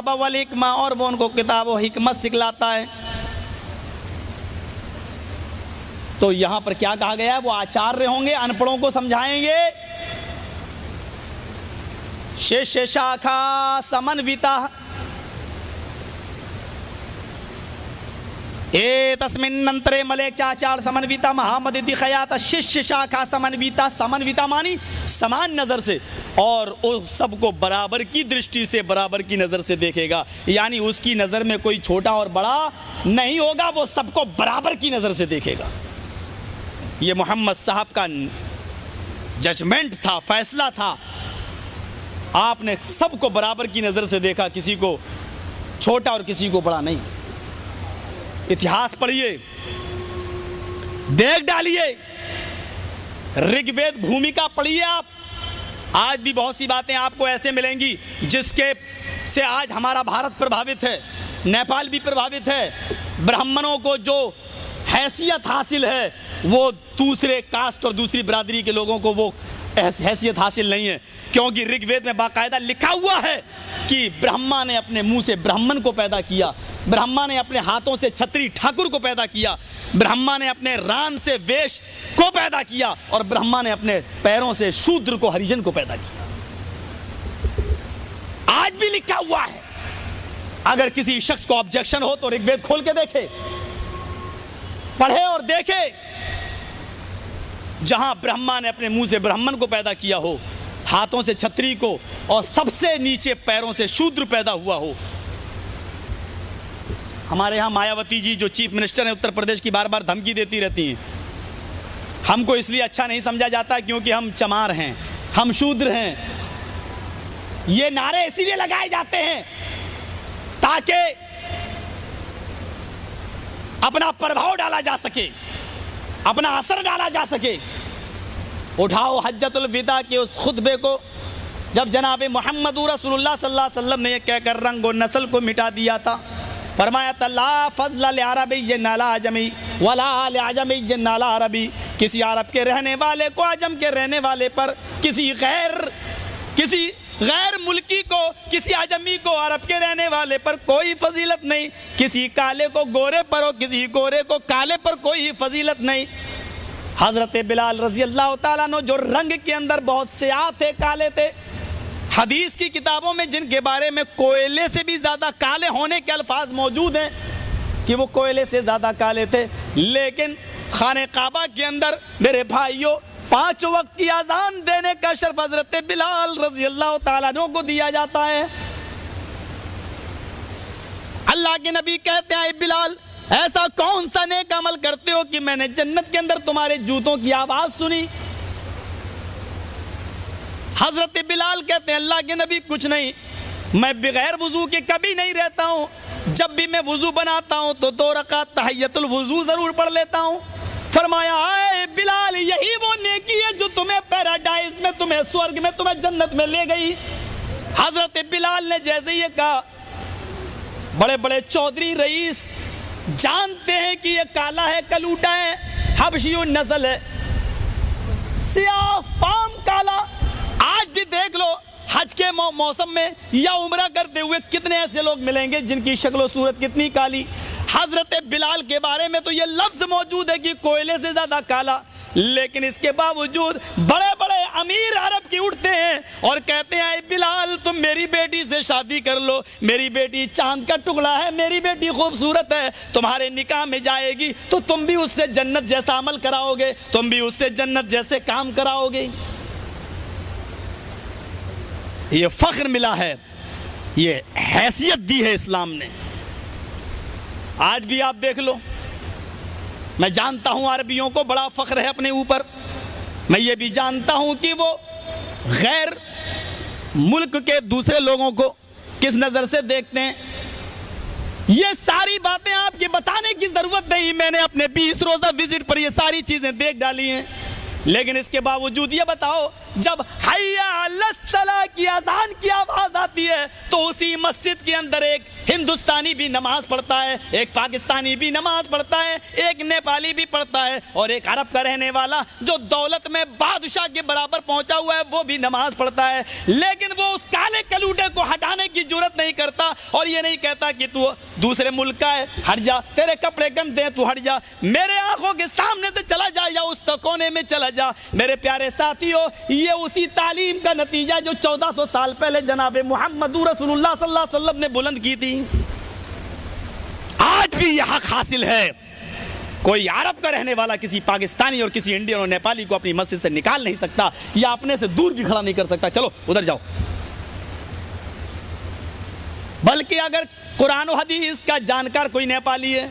वल हिकमा, और वो उनको किताब व हिकमत सिखलाता है। तो यहां पर क्या कहा गया है? वो आचार्य होंगे, अनपढ़ों को समझाएंगे। शिष्य शाखा समन्विता तस्मिन्नंतरे मलेचाचार समन्विता महामदिति खयात। शिष्य शाखा समन्विता, समन्विता मानी समान नजर से, और उस सबको बराबर की दृष्टि से, बराबर की नजर से देखेगा। यानी उसकी नजर में कोई छोटा और बड़ा नहीं होगा, वो सबको बराबर की नजर से देखेगा। ये मोहम्मद साहब का जजमेंट था, फैसला था। आपने सबको बराबर की नजर से देखा, किसी को छोटा और किसी को बड़ा नहीं। इतिहास पढ़िए, देख डालिए, ऋग्वेद भूमिका पढ़िए आप। आज भी बहुत सी बातें आपको ऐसे मिलेंगी जिसके से आज हमारा भारत प्रभावित है, नेपाल भी प्रभावित है। ब्राह्मणों को जो हैसियत हासिल है वो दूसरे कास्ट और दूसरी बरादरी के लोगों को वो हैसियत हासिल नहीं है, क्योंकि ऋग्वेद में बाकायदा लिखा हुआ है कि ब्रह्मा ने अपने मुंह से ब्राह्मण को पैदा किया, ब्रह्मा ने अपने हाथों से छत्री ठाकुर को पैदा किया, ब्रह्मा ने अपने रान से वेश को पैदा किया, और ब्रह्मा ने अपने पैरों से शूद्र को हरिजन को पैदा किया। आज भी लिखा हुआ है। अगर किसी शख्स को ऑब्जेक्शन हो तो ऋग्वेद खोल के देखे, पढ़े और देखे। जहां ब्रह्मा ने अपने मुंह से ब्राह्मण को पैदा किया हो, हाथों से छत्री को, और सबसे नीचे पैरों से शूद्र पैदा हुआ हो। हमारे यहां मायावती जी जो चीफ मिनिस्टर हैं उत्तर प्रदेश की, बार बार धमकी देती रहती हैं। हमको इसलिए अच्छा नहीं समझा जाता क्योंकि हम चमार हैं, हम शूद्र हैं। ये नारे इसीलिए लगाए जाते हैं ताकि अपना प्रभाव डाला जा सके, अपना असर डाला जा सके। उठाओ हज्जतुल विदा के उस खुतबे को, जब जनाब मोहम्मद रसूलुल्लाह सल्लल्लाहु अलैहि वसल्लम ने ये कहकर रंग और नस्ल को मिटा दिया था। फरमाया था ला फज़्ल लिअरबी नाला अजमी वला लिअजमी नाला अरबी। किसी अरब के रहने वाले को अजम के रहने वाले पर, किसी गैर मुल्की को, किसी अजमी को अरब के रहने वाले पर कोई फजीलत नहीं। किसी काले को गोरे पर हो, किसी गोरे को काले पर कोई फजीलत नहीं। हजरत बिलाल रजी अल्लाह ताला अन्हु जो रंग के अंदर बहुत स्याह थे, काले थे, हदीस की किताबों में जिनके बारे में कोयले से भी ज्यादा काले होने के अल्फाज मौजूद हैं कि वो कोयले से ज्यादा काले थे, लेकिन खाने काबा के अंदर मेरे भाइयों 5 वक्त की अजान देने का शर्फ हजरत बिलाल रजी अल्लाह ताला अन्हु को दिया जाता है। अल्लाह के नबी कहते हैं बिलाल, ऐसा कौन सा नेक अमल करते हो कि मैंने जन्नत के अंदर तुम्हारे जूतों की आवाज सुनी। हजरत बिलाल कहते हैं अल्लाह के नबी कुछ नहीं, मैं बगैर वुजू के कभी नहीं रहता हूं। जब भी मैं वुजू बनाता हूं तो 2 रकात तहियतुल वुजू जरूर पढ़ लेता हूं। फरमाया आए बिलाल, यही वो नेकी है जो तुम्हें पैराडाइज में, तुम्हें स्वर्ग में, तुम्हें जन्नत में ले गई। हजरत बिलाल ने जैसे ये कहा, बड़े बड़े चौधरी रईस जानते हैं कि ये काला है, कलूटा है, हबशी नस्ल है, सियाह फाम काला। आज भी देख लो हज के मौसम में या उम्रा करते हुए कितने ऐसे लोग मिलेंगे जिनकी शक्ल सूरत कितनी काली। हजरत बिलाल के बारे में तो ये लफ्ज मौजूद है कि कोयले से ज्यादा काला, लेकिन इसके बावजूद बड़े बड़े अमीर अरब की उठते हैं और कहते हैं बिलाल तुम मेरी बेटी से शादी कर लो, मेरी बेटी चांद का टुकड़ा है, मेरी बेटी खूबसूरत है, तुम्हारे निकाह में जाएगी तो तुम भी उससे जन्नत जैसा अमल कराओगे, तुम भी उससे जन्नत जैसे काम कराओगे। ये फख्र मिला है, ये हैसियत दी है इस्लाम ने। आज भी आप देख लो, मैं जानता हूं अरबियों को बड़ा फख्र है अपने ऊपर, मैं ये भी जानता हूं कि वो गैर मुल्क के दूसरे लोगों को किस नजर से देखते हैं। ये सारी बातें आपकी बताने की जरूरत नहीं, मैंने अपने 20 रोजा विजिट पर ये सारी चीजें देख डाली हैं। लेकिन इसके बावजूद ये बताओ جب حی علی الصلاۃ کی اذان کی آواز آتی ہے تو اسی مسجد کے اندر ایک ہندوستانی بھی نماز پڑھتا ہے، ایک پاکستانی بھی نماز پڑھتا ہے، ایک نیپالی بھی پڑھتا ہے، اور ایک عرب کا رہنے والا جو دولت میں بادشاہ کے برابر پہنچا ہوا ہے وہ بھی نماز پڑھتا ہے، لیکن وہ اس کالے کلوٹے کو ہٹانے کی جرت نہیں کرتا اور یہ نہیں کہتا کہ تو دوسرے ملک کا ہے، ہٹ جا، تیرے کپڑے گندے ہیں، تو ہٹ جا، میرے آنکھوں کے سامنے سے چلا جا یا اس کونے میں چلا جا۔ میرے پیارے ساتھیو، یہ اسی تعلیم کا نتیجہ جو 1400 سال پہلے جناب محمد رسول اللہ صلی اللہ علیہ وسلم نے بلند کی تھی، آج بھی یہ حق حاصل ہے۔ کوئی عرب کا رہنے والا کسی پاکستانی اور کسی انڈین اور نیپالی کو اپنی مسجد سے نکال نہیں سکتا یا اپنے سے دور بھی کھڑا نہیں کر سکتا، چلو ادھر جاؤ۔ بلکہ اگر قرآن و حدیث کا جانکار کوئی نیپالی ہے